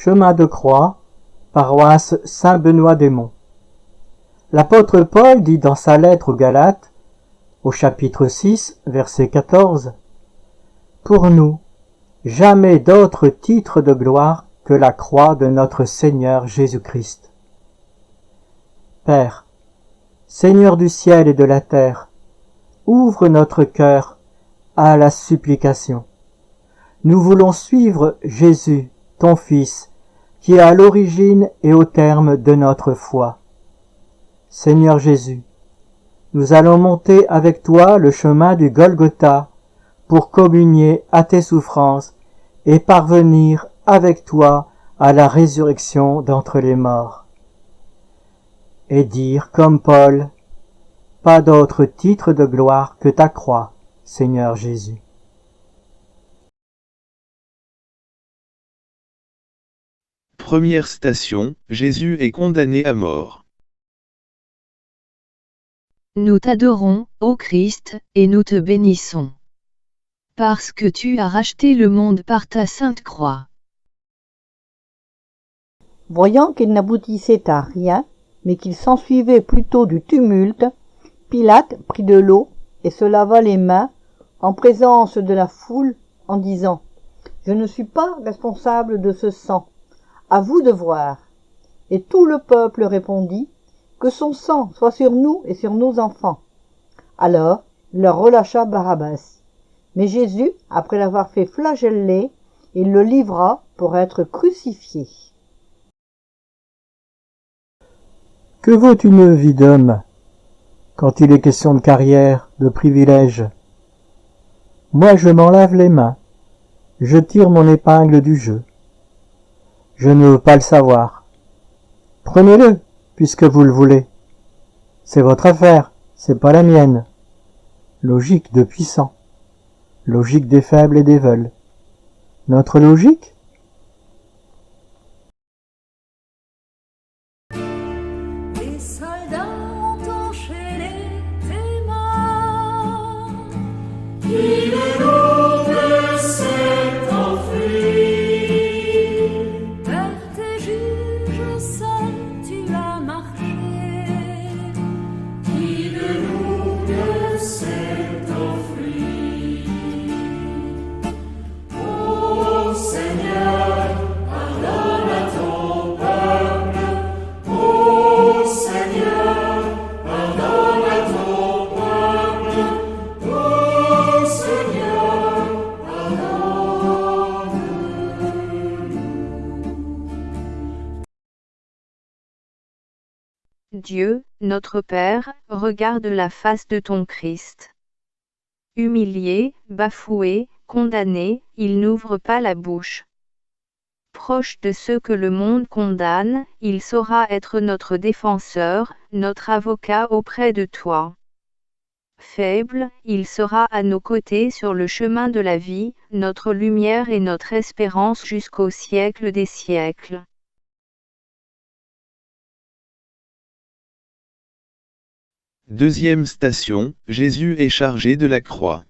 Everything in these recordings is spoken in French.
Chemin de Croix, paroisse Saint-Benoît-des-Monts. L'apôtre Paul dit dans sa lettre aux Galates, au chapitre 6, verset 14, « Pour nous, jamais d'autre titre de gloire que la croix de notre Seigneur Jésus-Christ. » Père, Seigneur du ciel et de la terre, ouvre notre cœur à la supplication. Nous voulons suivre Jésus, ton Fils, qui est à l'origine et au terme de notre foi. Seigneur Jésus, nous allons monter avec toi le chemin du Golgotha pour communier à tes souffrances et parvenir avec toi à la résurrection d'entre les morts. Et dire comme Paul, pas d'autre titre de gloire que ta croix, Seigneur Jésus. Première station, Jésus est condamné à mort. Nous t'adorons, ô Christ, et nous te bénissons. Parce que tu as racheté le monde par ta sainte croix. Voyant qu'il n'aboutissait à rien, mais qu'il s'ensuivait plutôt du tumulte, Pilate prit de l'eau et se lava les mains en présence de la foule en disant « Je ne suis pas responsable de ce sang, à vous de voir. » Et tout le peuple répondit « Que son sang soit sur nous et sur nos enfants. » Alors il leur relâcha Barabbas. Mais Jésus, après l'avoir fait flageller, il le livra pour être crucifié. Que vaut une vie d'homme quand il est question de carrière, de privilèges? Moi je m'en lave les mains, je tire mon épingle du jeu. Je ne veux pas le savoir. Prenez-le, puisque vous le voulez. C'est votre affaire, c'est pas la mienne. Logique de puissants. Logique des faibles et des veules. Notre logique? Les soldats ont enchaîné tes mains. Il est lourd s'est enfui. Vers tes juges seuls tu as marché. Qui de lourd s'est enfui. Ô Seigneur, pardonne à ton peuple. Ô Seigneur, pardonne à ton peuple. Ô Seigneur, pardonne. Dieu, notre Père, regarde la face de ton Christ. Humilié, bafoué, condamné, il n'ouvre pas la bouche. Proche de ceux que le monde condamne, il saura être notre défenseur, notre avocat auprès de toi. Faible, il sera à nos côtés sur le chemin de la vie, notre lumière et notre espérance jusqu'au siècle des siècles. Deuxième station, Jésus est chargé de la croix.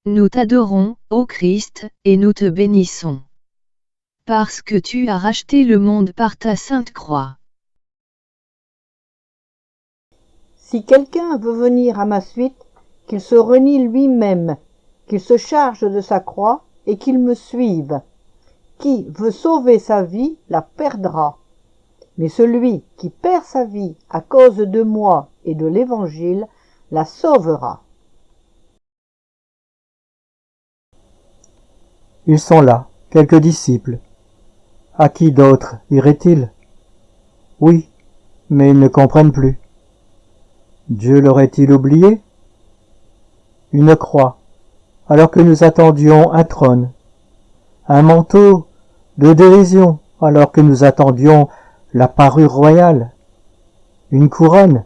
Nous t'adorons, ô Christ, et nous te bénissons. Parce que tu as racheté le monde par ta sainte croix. Si quelqu'un veut venir à ma suite, qu'il se renie lui-même, qu'il se charge de sa croix et qu'il me suive. Qui veut sauver sa vie la perdra. Mais celui qui perd sa vie à cause de moi et de l'Évangile la sauvera. Ils sont là, quelques disciples. À qui d'autre irait-il? Oui, mais ils ne comprennent plus. Dieu l'aurait-il oublié? Une croix, alors que nous attendions un trône. Un manteau de dérision, alors que nous attendions la parure royale. Une couronne,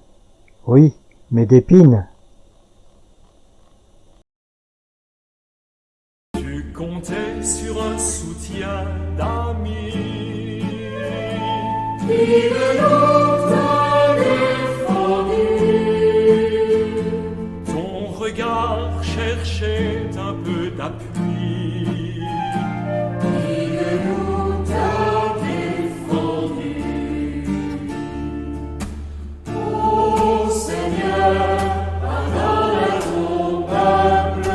oui, mais d'épines. Tu comptais sur un soutien d'amis. Qui de l'autre t'a défendu. Ton regard cherchait un peu d'appui. Il nous t'a défendu. Ô Seigneur, pardonne à ton peuple.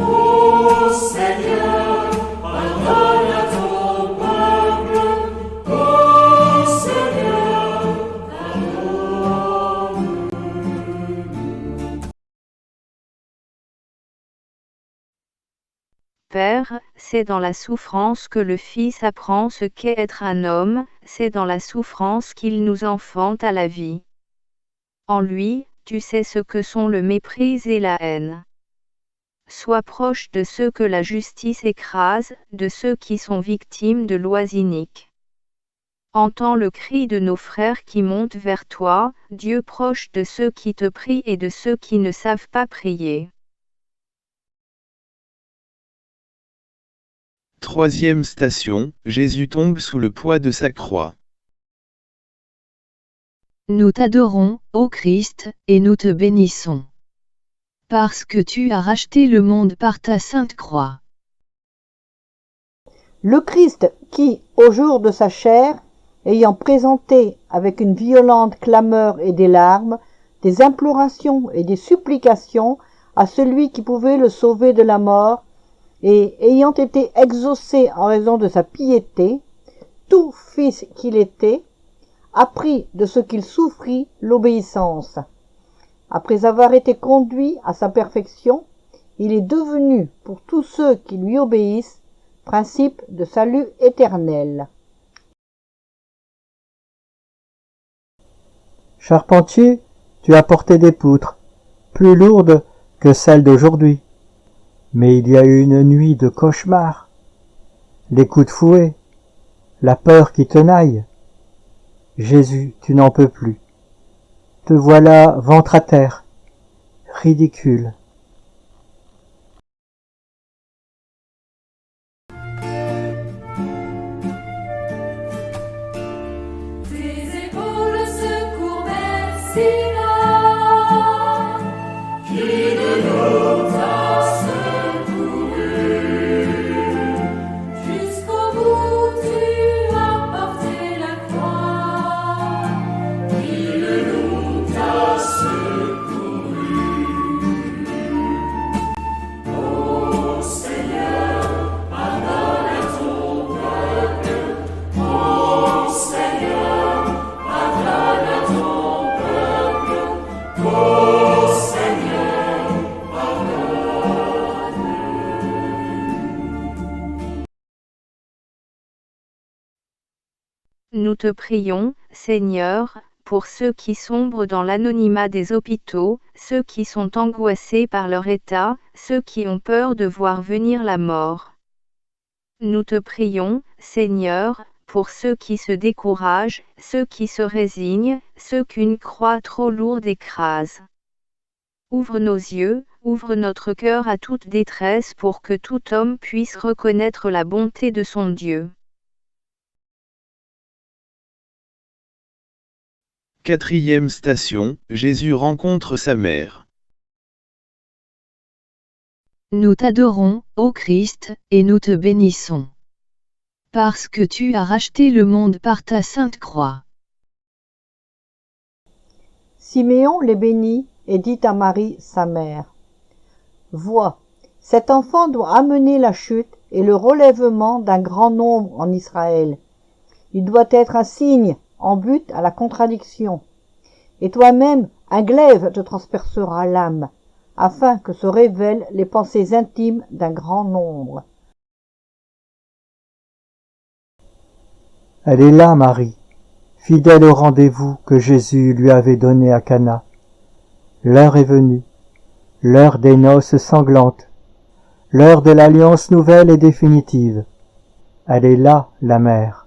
Ô Seigneur, pardonne à ton peuple. Ô Seigneur, pardonne. Père, c'est dans la souffrance que le Fils apprend ce qu'est être un homme, c'est dans la souffrance qu'il nous enfante à la vie. En lui, tu sais ce que sont le mépris et la haine. Sois proche de ceux que la justice écrase, de ceux qui sont victimes de lois iniques. Entends le cri de nos frères qui montent vers toi, Dieu proche de ceux qui te prient et de ceux qui ne savent pas prier. Troisième station, Jésus tombe sous le poids de sa croix. Nous t'adorons, ô Christ, et nous te bénissons. Parce que tu as racheté le monde par ta sainte croix. Le Christ qui, au jour de sa chair, ayant présenté avec une violente clameur et des larmes, des implorations et des supplications à celui qui pouvait le sauver de la mort, et ayant été exaucé en raison de sa piété, tout fils qu'il était, apprit de ce qu'il souffrit l'obéissance. Après avoir été conduit à sa perfection, il est devenu, pour tous ceux qui lui obéissent, principe de salut éternel. Charpentier, tu as porté des poutres, plus lourdes que celles d'aujourd'hui. Mais il y a eu une nuit de cauchemar, les coups de fouet, la peur qui tenaille. Jésus, tu n'en peux plus. Te voilà ventre à terre, ridicule. Tes épaules se courbèrent si bas, qui de nous t'a secouru. Jusqu'au bout tu as porté la croix, qui de nous t'a secouru. Ô Seigneur, pardonne à ton peuple. Ô Seigneur, pardonne à ton peuple. Ô Seigneur, pardonne. Nous te prions, Seigneur, pour ceux qui sombrent dans l'anonymat des hôpitaux, ceux qui sont angoissés par leur état, ceux qui ont peur de voir venir la mort. Nous te prions, Seigneur, pour ceux qui se découragent, ceux qui se résignent, ceux qu'une croix trop lourde écrase. Ouvre nos yeux, ouvre notre cœur à toute détresse pour que tout homme puisse reconnaître la bonté de son Dieu. Quatrième station, Jésus rencontre sa mère. Nous t'adorons, ô Christ, et nous te bénissons. Parce que tu as racheté le monde par ta sainte croix. Siméon les bénit et dit à Marie, sa mère, « Vois, cet enfant doit amener la chute et le relèvement d'un grand nombre en Israël. Il doit être un signe en but à la contradiction. Et toi-même, un glaive te transpercera l'âme, afin que se révèlent les pensées intimes d'un grand nombre. » Elle est là, Marie, fidèle au rendez-vous que Jésus lui avait donné à Cana. L'heure est venue, l'heure des noces sanglantes, l'heure de l'alliance nouvelle et définitive. Elle est là, la mère.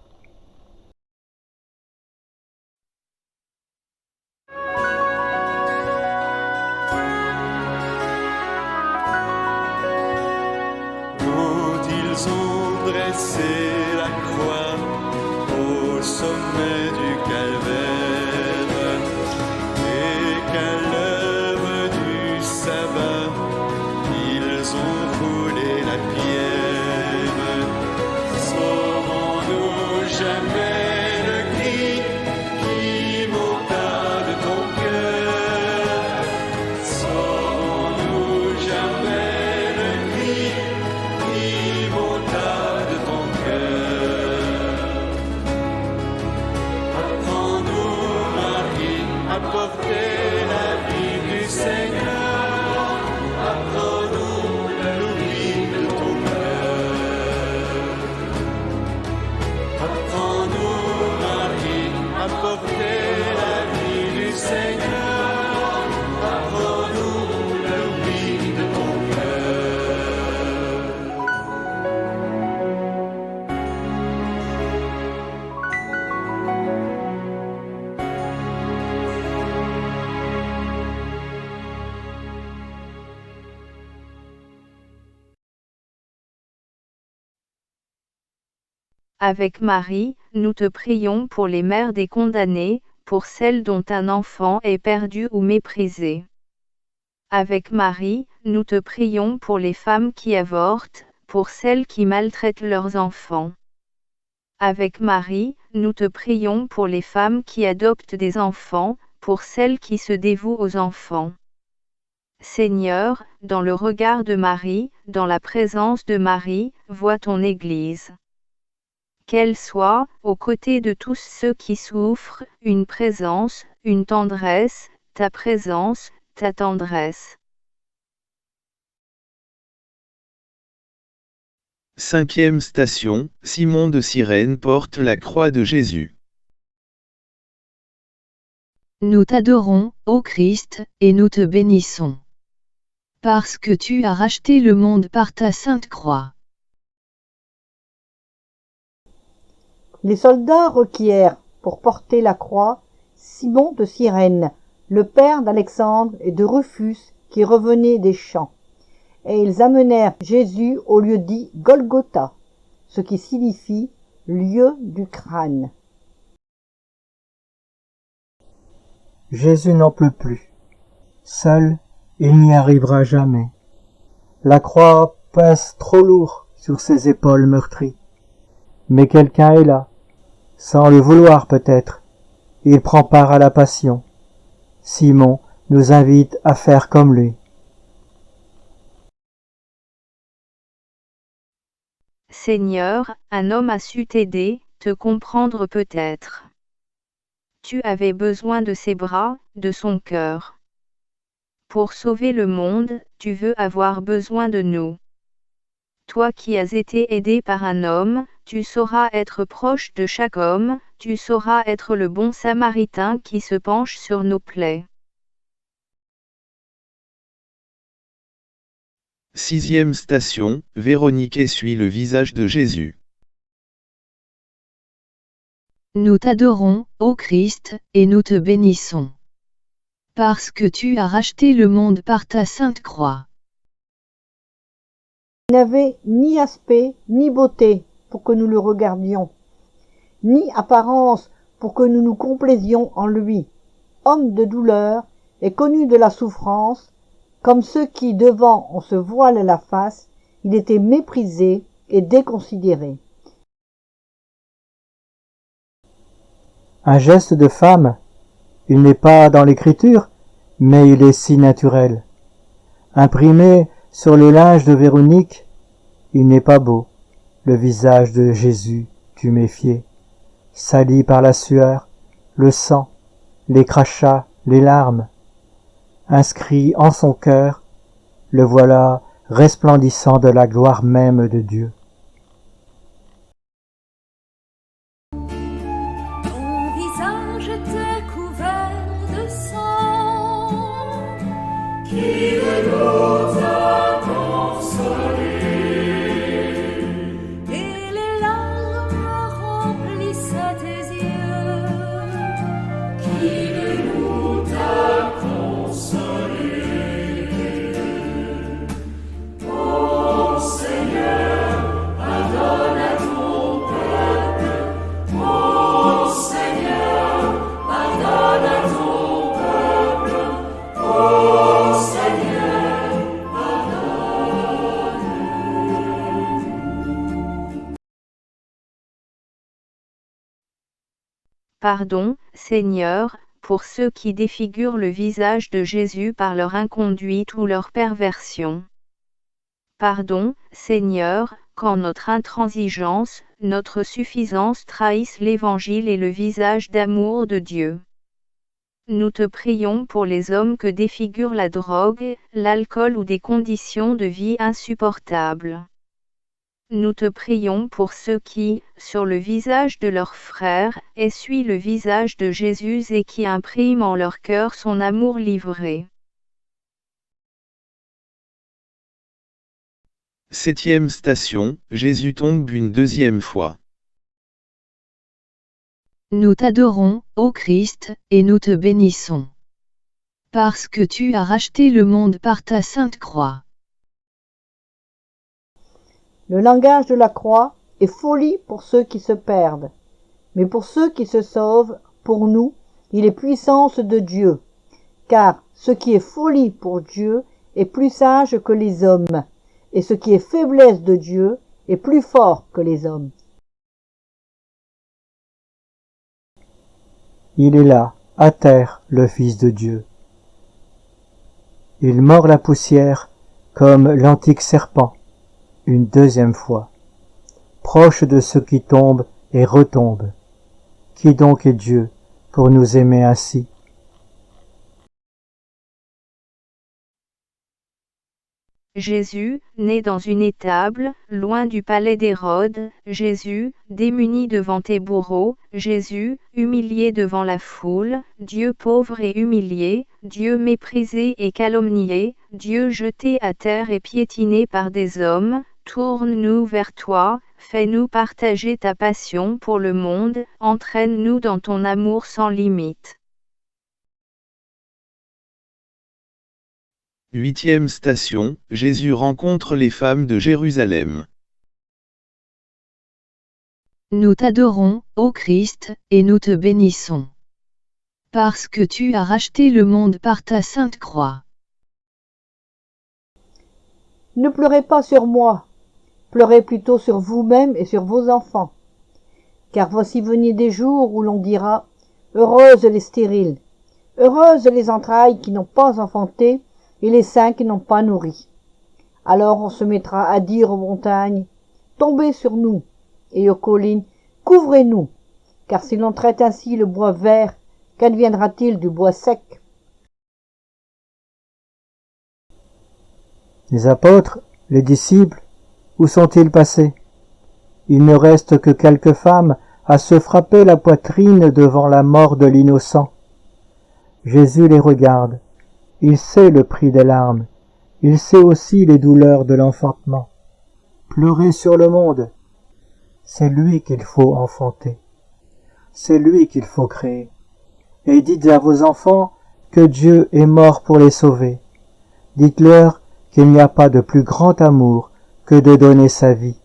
Quand ils ont dressé la croix au sommet du calvaire, et qu'à l'heure du sabbat, Avec Marie, nous te prions pour les mères des condamnés, pour celles dont un enfant est perdu ou méprisé. Avec Marie, nous te prions pour les femmes qui avortent, pour celles qui maltraitent leurs enfants. Avec Marie, nous te prions pour les femmes qui adoptent des enfants, pour celles qui se dévouent aux enfants. Seigneur, dans le regard de Marie, dans la présence de Marie, vois ton Église. Qu'elle soit, aux côtés de tous ceux qui souffrent, une présence, une tendresse, ta présence, ta tendresse. Cinquième station, Simon de Cyrène porte la croix de Jésus. Nous t'adorons, ô Christ, et nous te bénissons. Parce que tu as racheté le monde par ta sainte croix. Les soldats requièrent, pour porter la croix, Simon de Cyrène, le père d'Alexandre et de Rufus, qui revenait des champs. Et ils amenèrent Jésus au lieu dit Golgotha, ce qui signifie lieu du crâne. Jésus n'en peut plus. Seul, il n'y arrivera jamais. La croix pèse trop lourd sur ses épaules meurtries. Mais quelqu'un est là, sans le vouloir peut-être. Il prend part à la passion. Simon nous invite à faire comme lui. Seigneur, un homme a su t'aider, te comprendre peut-être. Tu avais besoin de ses bras, de son cœur. Pour sauver le monde, tu veux avoir besoin de nous. Toi qui as été aidé par un homme, tu sauras être proche de chaque homme, tu sauras être le bon samaritain qui se penche sur nos plaies. Sixième station, Véronique essuie le visage de Jésus. Nous t'adorons, ô Christ, et nous te bénissons. Parce que tu as racheté le monde par ta sainte croix. Il n'avait ni aspect, ni beauté pour que nous le regardions, ni apparence pour que nous nous complaisions en lui. Homme de douleur et connu de la souffrance, comme ceux qui devant on se voile la face, il était méprisé et déconsidéré. Un geste de femme, il n'est pas dans l'écriture, mais il est si naturel. Imprimé sur le linge de Véronique, il n'est pas beau. Le visage de Jésus tuméfié, sali par la sueur, le sang, les crachats, les larmes. Inscrit en son cœur, le voilà resplendissant de la gloire même de Dieu. Ton visage était couvert de sang, qui de nous a consolés, et les larmes remplissaient tes yeux, qui de nous a consolés. Ô Seigneur, pardonne à ton peuple. Ô Seigneur, pardonne à ton peuple. Ô Seigneur, pardonne. Pardon, Seigneur, pour ceux qui défigurent le visage de Jésus par leur inconduite ou leur perversion. Pardon, Seigneur, quand notre intransigeance, notre suffisance trahissent l'Évangile et le visage d'amour de Dieu. Nous te prions pour les hommes que défigurent la drogue, l'alcool ou des conditions de vie insupportables. Nous te prions pour ceux qui, sur le visage de leurs frères, essuient le visage de Jésus et qui impriment en leur cœur son amour livré. Septième station, Jésus tombe une deuxième fois. Nous t'adorons, ô Christ, et nous te bénissons. Parce que tu as racheté le monde par ta sainte croix. Le langage de la croix et folie pour ceux qui se perdent. Mais pour ceux qui se sauvent, pour nous, il est puissance de Dieu. Car ce qui est folie pour Dieu est plus sage que les hommes, et ce qui est faiblesse de Dieu est plus fort que les hommes. Il est là, à terre, le Fils de Dieu. Il mord la poussière comme l'antique serpent, une deuxième fois, proche de ceux qui tombent et retombent. Qui donc est Dieu pour nous aimer ainsi? Jésus, né dans une étable, loin du palais d'Hérode, Jésus, démuni devant tes bourreaux, Jésus, humilié devant la foule, Dieu pauvre et humilié, Dieu méprisé et calomnié, Dieu jeté à terre et piétiné par des hommes, tourne-nous vers toi, fais-nous partager ta passion pour le monde, entraîne-nous dans ton amour sans limite. 8e station, Jésus rencontre les femmes de Jérusalem. Nous t'adorons, ô Christ, et nous te bénissons. Parce que tu as racheté le monde par ta sainte croix. Ne pleurez pas sur moi, pleurez plutôt sur vous-même et sur vos enfants. Car voici venir des jours où l'on dira « Heureuses les stériles, heureuses les entrailles qui n'ont pas enfanté, et les seins qui n'ont pas nourri. » Alors on se mettra à dire aux montagnes « Tombez sur nous !» et aux collines « Couvrez-nous !» Car si l'on traite ainsi le bois vert, qu'adviendra-t-il du bois sec? Les apôtres, les disciples, où sont-ils passés? Il ne reste que quelques femmes à se frapper la poitrine devant la mort de l'innocent. Jésus les regarde. Il sait le prix des larmes. Il sait aussi les douleurs de l'enfantement. Pleurez sur le monde. C'est lui qu'il faut enfanter. C'est lui qu'il faut créer. Et dites à vos enfants que Dieu est mort pour les sauver. Dites-leur qu'il n'y a pas de plus grand amour que de donner sa vie.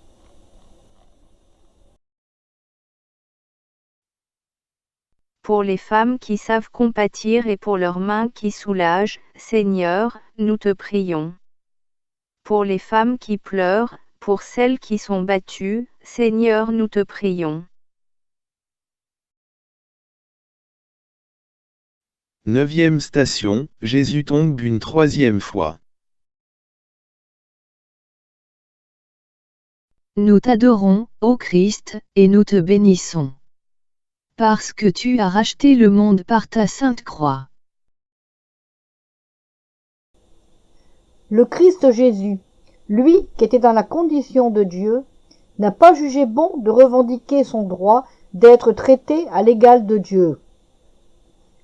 Pour les femmes qui savent compatir et pour leurs mains qui soulagent, Seigneur, nous te prions. Pour les femmes qui pleurent, pour celles qui sont battues, Seigneur, nous te prions. 9e station, Jésus tombe une 3e fois. Nous t'adorons, ô Christ, et nous te bénissons. Parce que tu as racheté le monde par ta sainte croix. Le Christ Jésus, lui qui était dans la condition de Dieu, n'a pas jugé bon de revendiquer son droit d'être traité à l'égal de Dieu.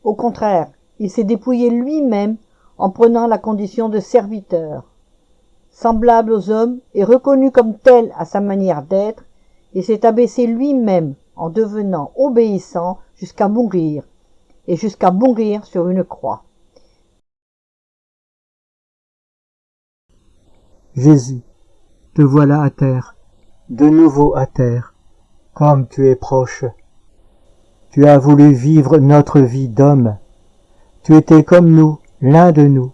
Au contraire, il s'est dépouillé lui-même en prenant la condition de serviteur. Semblable aux hommes et reconnu comme tel à sa manière d'être, il s'est abaissé lui-même en devenant obéissant jusqu'à mourir, et jusqu'à mourir sur une croix. Jésus, te voilà à terre, de nouveau à terre, comme tu es proche. Tu as voulu vivre notre vie d'homme. Tu étais comme nous, l'un de nous.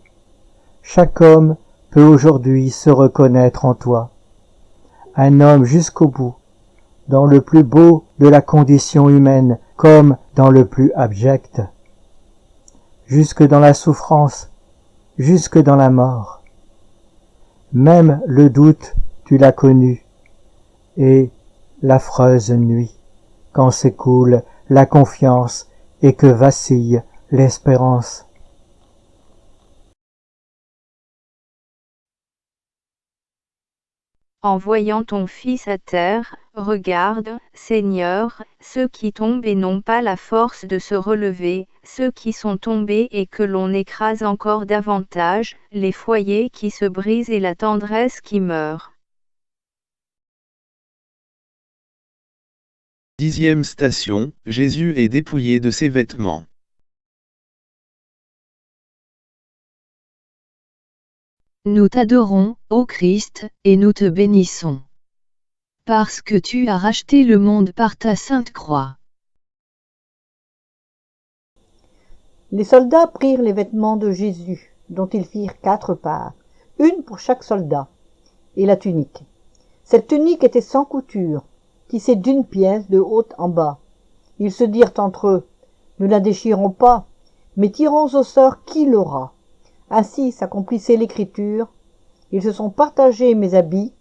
Chaque homme peut aujourd'hui se reconnaître en toi. Un homme jusqu'au bout, dans le plus beau de la condition humaine comme dans le plus abject. Jusque dans la souffrance, jusque dans la mort. Même le doute, tu l'as connu, et l'affreuse nuit, quand s'écoule la confiance et que vacille l'espérance. En voyant ton Fils à terre, regarde, Seigneur, ceux qui tombent et n'ont pas la force de se relever, ceux qui sont tombés et que l'on écrase encore davantage, les foyers qui se brisent et la tendresse qui meurt. 10e station, Jésus est dépouillé de ses vêtements. Nous t'adorons, ô Christ, et nous te bénissons. parce que tu as racheté le monde par ta sainte croix. Les soldats prirent les vêtements de Jésus, dont ils firent 4 parts, une pour chaque soldat, et la tunique. Cette tunique était sans couture, tissée d'une pièce de haut en bas. Ils se dirent entre eux, « Ne la déchirons pas, mais tirons au sort qui l'aura. » Ainsi s'accomplissait l'écriture. Ils se sont partagés mes habits,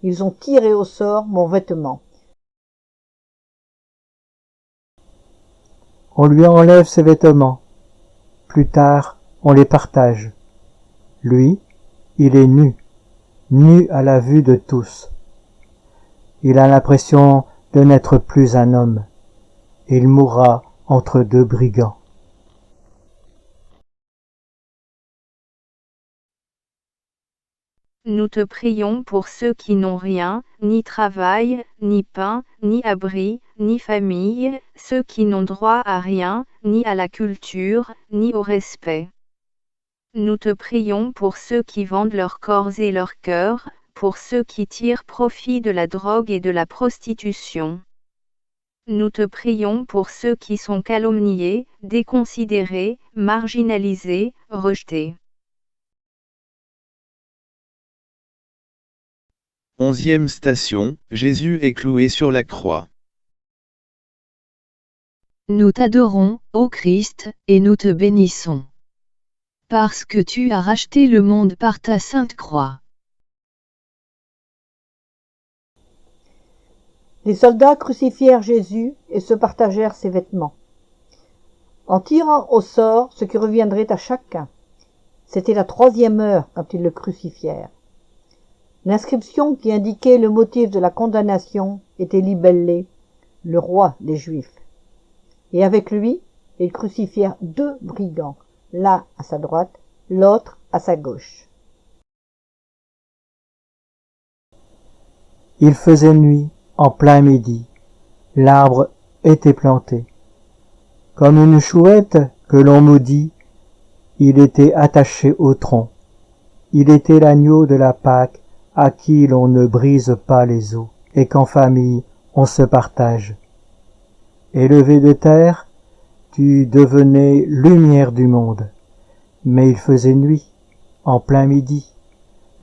ils ont tiré au sort mon vêtement. On lui enlève ses vêtements. Plus tard, on les partage. Lui, il est nu, nu à la vue de tous. Il a l'impression de n'être plus un homme. Il mourra entre 2 brigands. Nous te prions pour ceux qui n'ont rien, ni travail, ni pain, ni abri, ni famille, ceux qui n'ont droit à rien, ni à la culture, ni au respect. Nous te prions pour ceux qui vendent leurs corps et leurs cœurs, pour ceux qui tirent profit de la drogue et de la prostitution. Nous te prions pour ceux qui sont calomniés, déconsidérés, marginalisés, rejetés. 11e station, Jésus est cloué sur la croix. Nous t'adorons, ô Christ, et nous te bénissons. Parce que tu as racheté le monde par ta sainte croix. Les soldats crucifièrent Jésus et se partagèrent ses vêtements, en tirant au sort ce qui reviendrait à chacun. C'était la 3e heure quand ils le crucifièrent. L'inscription qui indiquait le motif de la condamnation était libellée « Le roi des Juifs ». Et avec lui, ils crucifièrent 2 brigands, l'un à sa droite, l'autre à sa gauche. Il faisait nuit, en plein midi. L'arbre était planté. Comme une chouette que l'on maudit, il était attaché au tronc. Il était l'agneau de la Pâque à qui l'on ne brise pas les os, et qu'en famille on se partage. Élevé de terre, tu devenais lumière du monde. Mais il faisait nuit, en plein midi.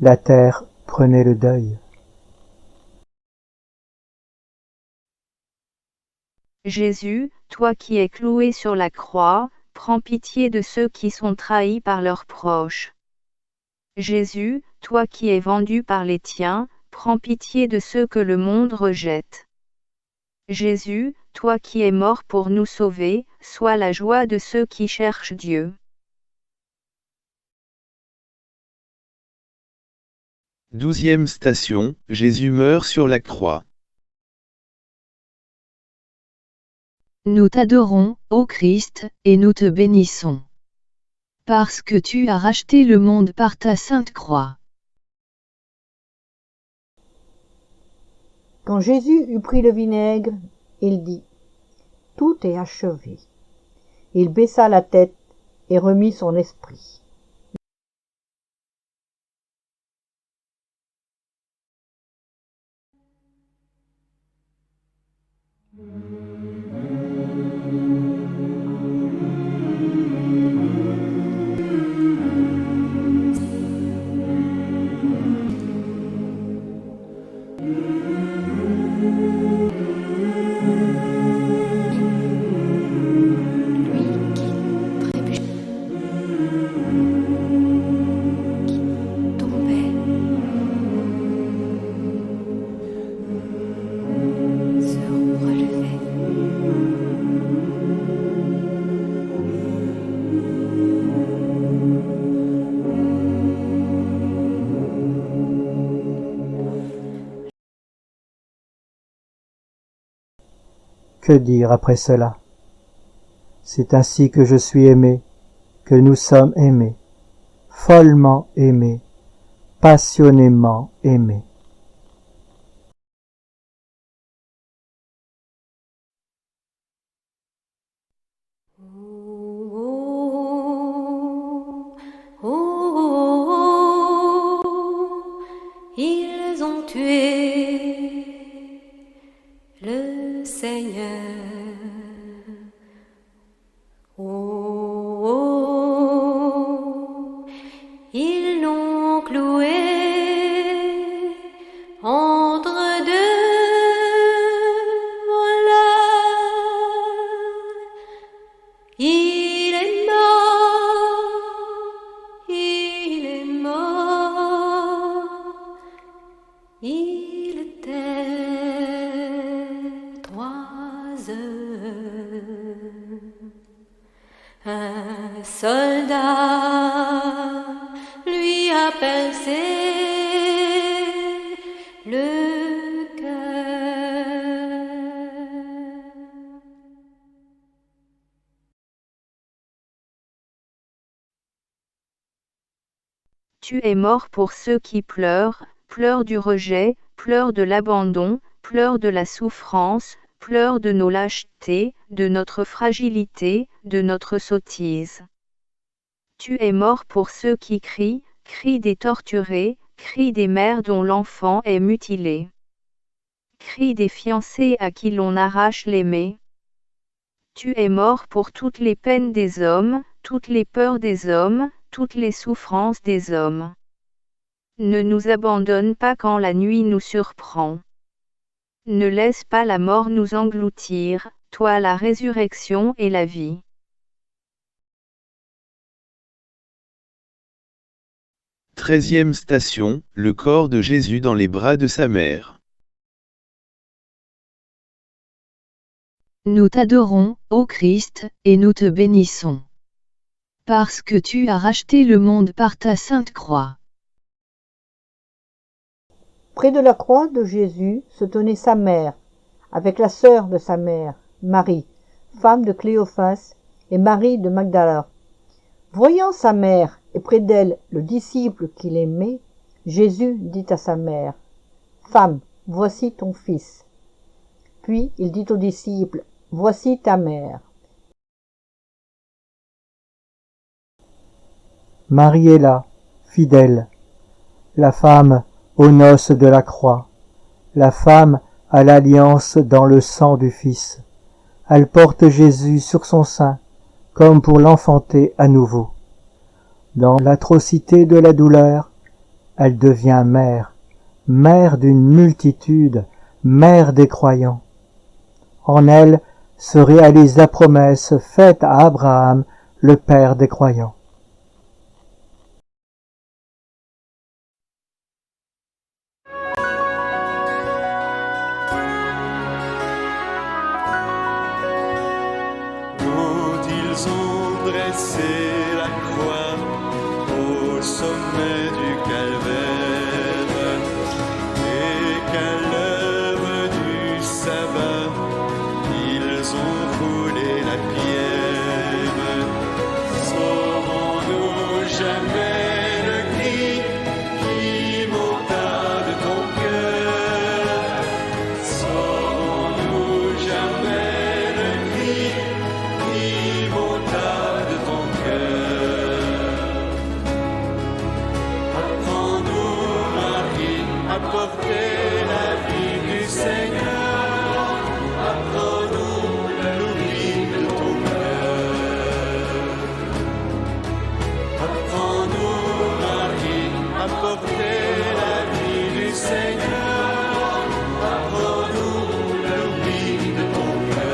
La terre prenait le deuil. Jésus, toi qui es cloué sur la croix, prends pitié de ceux qui sont trahis par leurs proches. Jésus, toi qui es vendu par les tiens, prends pitié de ceux que le monde rejette. Jésus, toi qui es mort pour nous sauver, sois la joie de ceux qui cherchent Dieu. Douzième station, Jésus meurt sur la croix. Nous t'adorons, ô Christ, et nous te bénissons. Parce que tu as racheté le monde par ta sainte croix. Quand Jésus eut pris le vinaigre, il dit « Tout est achevé ». Il baissa la tête et remit son esprit. Que dire après cela? C'est ainsi que je suis aimé, que nous sommes aimés, follement aimés, passionnément aimés. Ils ont tué Seigneur. Oh, oh, ils l'ont cloué entre deux voleurs. Il est mort, il est mort, il était 3 heures. Un soldat lui a percé le cœur. Tu es mort pour ceux qui pleurent, pleurent du rejet, pleurent de l'abandon, pleurent de la souffrance, pleurent de nos lâchetés, de notre fragilité, de notre sottise. Tu es mort pour ceux qui crient, crient des torturés, crient des mères dont l'enfant est mutilé. Crient des fiancés à qui l'on arrache l'aimé. Tu es mort pour toutes les peines des hommes, toutes les peurs des hommes, toutes les souffrances des hommes. Ne nous abandonne pas quand la nuit nous surprend. Ne laisse pas la mort nous engloutir, toi la résurrection et la vie. Treizième station, le corps de Jésus dans les bras de sa mère. Nous t'adorons, ô Christ, et nous te bénissons. Parce que tu as racheté le monde par ta sainte croix. Près de la croix de Jésus se tenait sa mère, avec la sœur de sa mère, Marie, femme de Cléophas, et Marie de Magdala. Voyant sa mère et près d'elle le disciple qu'il aimait, Jésus dit à sa mère, « Femme, voici ton fils. » Puis il dit au disciple, « Voici ta mère. » Marie est là, fidèle, la femme aux noces de la croix, la femme à l'alliance dans le sang du Fils. Elle porte Jésus sur son sein, comme pour l'enfanter à nouveau. Dans l'atrocité de la douleur, elle devient mère, mère d'une multitude, mère des croyants. En elle se réalise la promesse faite à Abraham, le père des croyants. Quand ils ont dressé la croix au sommet du calvaire, et qu'à l'heure du sabbat, ils ont roulé la pierre. Saurons-nous jamais le cri qui monta de ton cœur? Saurons-nous jamais le cri qui monta de ton cœur? Apprends-nous, Marie, à porter la vie du Seigneur. Apprends-nous l'oubli de ton cœur. Apprends-nous, Marie, à porter la vie du Seigneur. Apprends-nous l'oubli de ton cœur.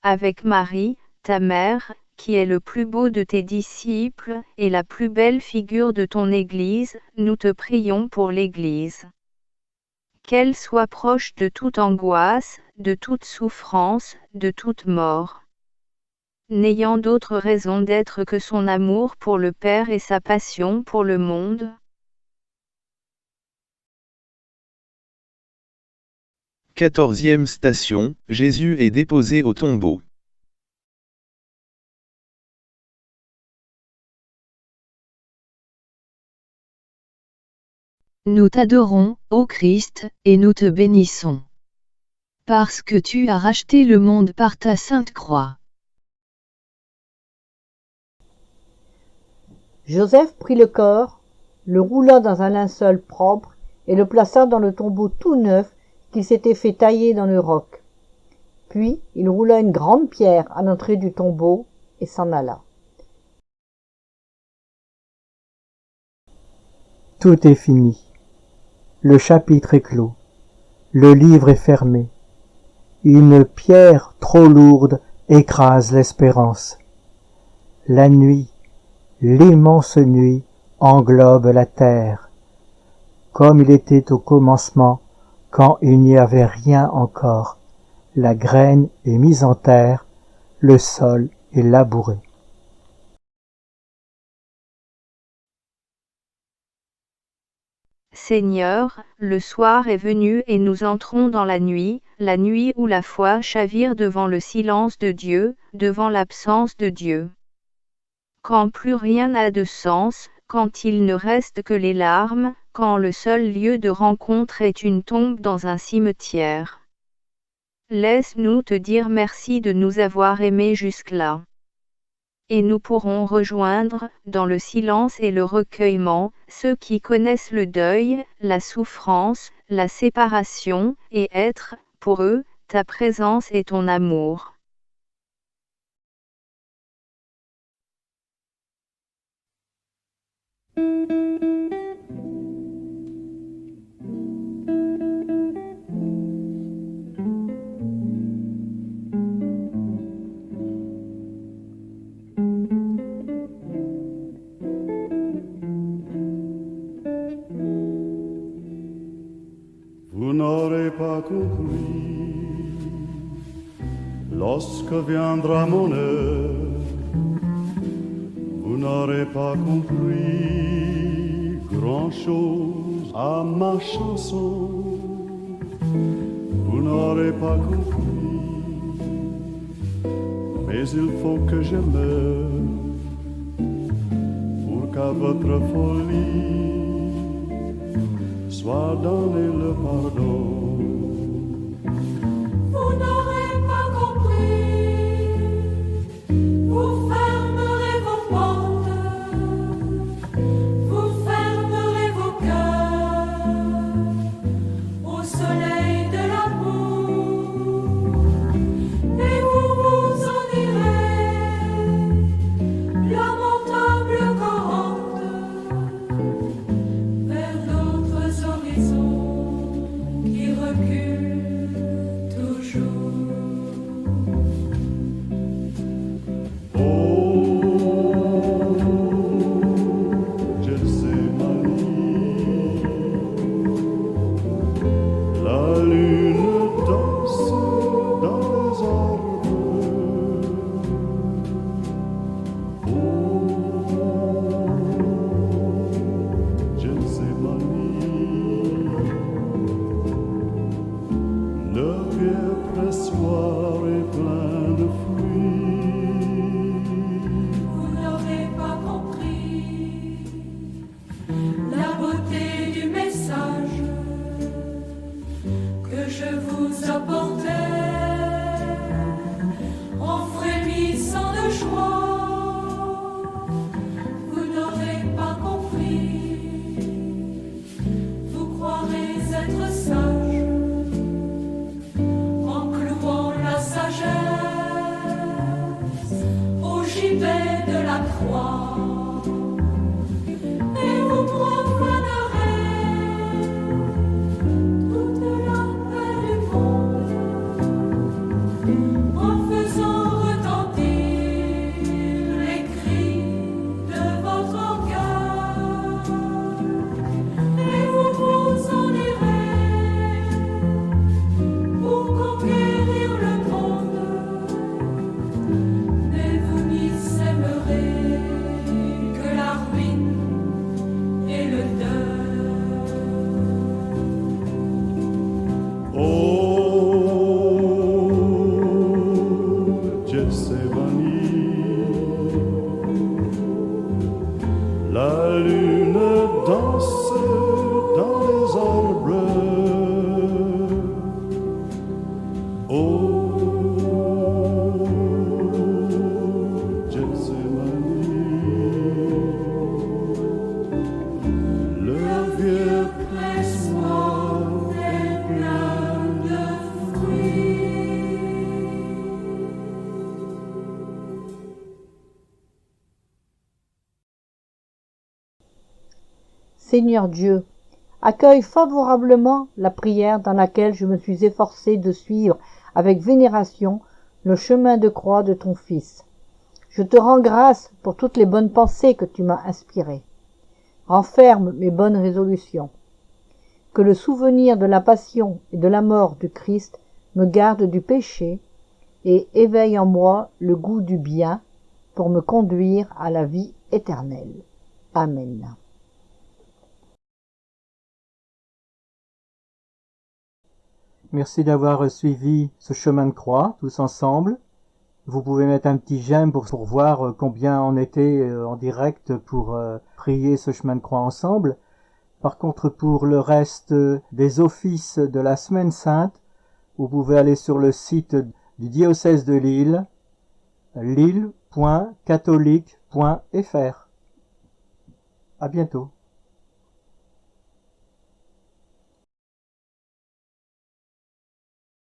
Avec Marie, ta mère, qui est le plus beau de tes disciples, et la plus belle figure de ton Église, nous te prions pour l'Église. Qu'elle soit proche de toute angoisse, de toute souffrance, de toute mort. N'ayant d'autre raison d'être que son amour pour le Père et sa passion pour le monde. Quatorzième station, Jésus est déposé au tombeau. Nous t'adorons, ô Christ, et nous te bénissons. Parce que tu as racheté le monde par ta sainte croix. Joseph prit le corps, le roula dans un linceul propre et le plaça dans le tombeau tout neuf qu'il s'était fait tailler dans le roc. Puis il roula une grande pierre à l'entrée du tombeau et s'en alla. Tout est fini. Le chapitre est clos. Le livre est fermé. Une pierre trop lourde écrase l'espérance. La nuit, l'immense nuit, englobe la terre. Comme il était au commencement, quand il n'y avait rien encore. La graine est mise en terre, le sol est labouré. Seigneur, le soir est venu et nous entrons dans la nuit où la foi chavire devant le silence de Dieu, devant l'absence de Dieu. Quand plus rien n'a de sens, quand il ne reste que les larmes, quand le seul lieu de rencontre est une tombe dans un cimetière. Laisse-nous te dire merci de nous avoir aimés jusque-là. Et nous pourrons rejoindre, dans le silence et le recueillement, ceux qui connaissent le deuil, la souffrance, la séparation, et être, pour eux, ta présence et ton amour. Vous n'aurez pas compris lorsque viendra mon heure. Vous n'aurez pas compris grand-chose à ma chanson. Vous n'aurez pas compris, mais il faut que je meure pour qu'à votre folie soit donné le pardon. Vous n'aurez pas compris, vous fermerez vos portes, vous fermerez vos cœurs au soleil de l'amour, et vous vous en irez, lamentable cohorte, vers d'autres horizons qui reculent toujours. Oh, Gethsémani, la lune danse dans les arbres. Oh, Gethsémani, le vieux pressoir est plein de fruits. Vous n'aurez pas compris la beauté du message que je vous apportais en frémissant de joie. Vous n'aurez pas compris, vous croirez être sage en clouant la sagesse au gibet de la croix. Et vous profanerez toute la paix du monde en faisant retentir les cris de votre orgueil. Et vous vous en irez pour conquérir le monde, mais vous n'y sèmerez que la ruine et le deuil. Oh, Gethsémani, la lune danse dans Seigneur Dieu, accueille favorablement la prière dans laquelle je me suis efforcé de suivre avec vénération le chemin de croix de ton Fils. Je te rends grâce pour toutes les bonnes pensées que tu m'as inspirées. Renferme mes bonnes résolutions. Que le souvenir de la passion et de la mort du Christ me garde du péché et éveille en moi le goût du bien pour me conduire à la vie éternelle. Amen. Merci d'avoir suivi ce chemin de croix tous ensemble. Vous pouvez mettre un petit j'aime pour voir combien on était en direct pour prier ce chemin de croix ensemble. Par contre, pour le reste des offices de la Semaine Sainte, vous pouvez aller sur le site du diocèse de Lille, lille.catholique.fr. À bientôt.